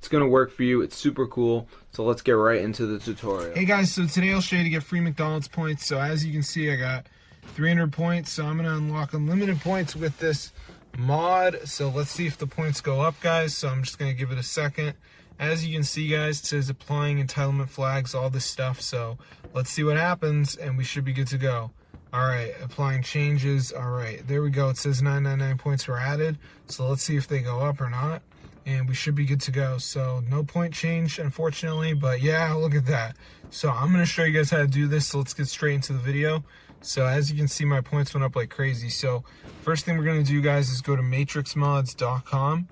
It's going to work for you. It's super cool. So let's get right into the tutorial. Hey guys, so today I'll show you to get free McDonald's points. So as you can see, I got 300 points. So I'm going to unlock unlimited points with this mod. So let's see if the points go up, guys. So I'm just going to give it a second. As you can see, guys, it says applying entitlement flags, all this stuff. So let's see what happens, and we should be good to go. All right, applying changes. All right, there we go. It says 999 points were added. So let's see if they go up or not, and we should be good to go. So no point change, unfortunately, but yeah, look at that. So I'm going to show you guys how to do this. So let's get straight into the video. So as you can see, my points went up like crazy. So first thing we're going to do, guys, is go to matrixmods.com.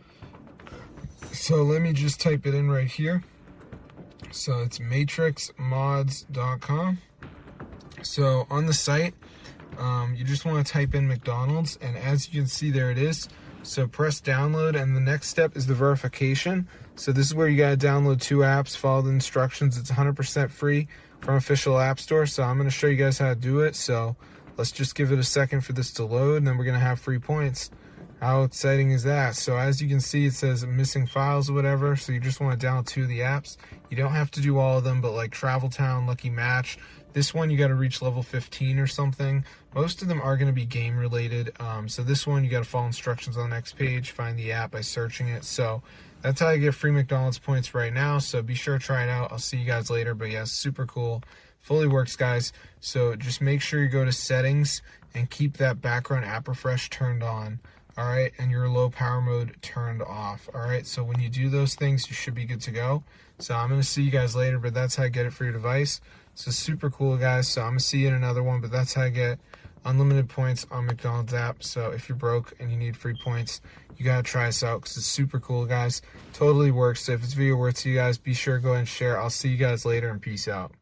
So let me just type it in right here. So it's matrixmods.com. So on the site, you just want to type in McDonald's, and as you can see, there it is. So press download, and the next step is the verification. So this is where you got to download 2 apps, follow the instructions. It's 100% free from official app store. So I'm going to show you guys how to do it. So let's just give it a second for this to load, and then we're going to have free points. How exciting is that? So as you can see, it says missing files or whatever. So you just want to download 2 of the apps. You don't have to do all of them, but like Travel Town, Lucky Match, this one you got to reach level 15 or something. Most of them are going to be game related. So this one you got to follow instructions on the next page, find the app by searching it. So that's how you get free McDonald's points right now. So be sure to try it out. I'll see you guys later. But yeah, super cool. Fully works, guys. So just make sure you go to settings and keep that background app refresh turned on. All right, and your low power mode turned off. All right, so when you do those things, you should be good to go. So I'm going to see you guys later, but that's how I get it for your device. So super cool, guys. So I'm going to see you in another one, but that's how I get unlimited points on McDonald's app. So if you're broke and you need free points, you got to try this out because it's super cool, guys. Totally works. So if this video works to you guys, be sure to go ahead and share. I'll see you guys later, and peace out.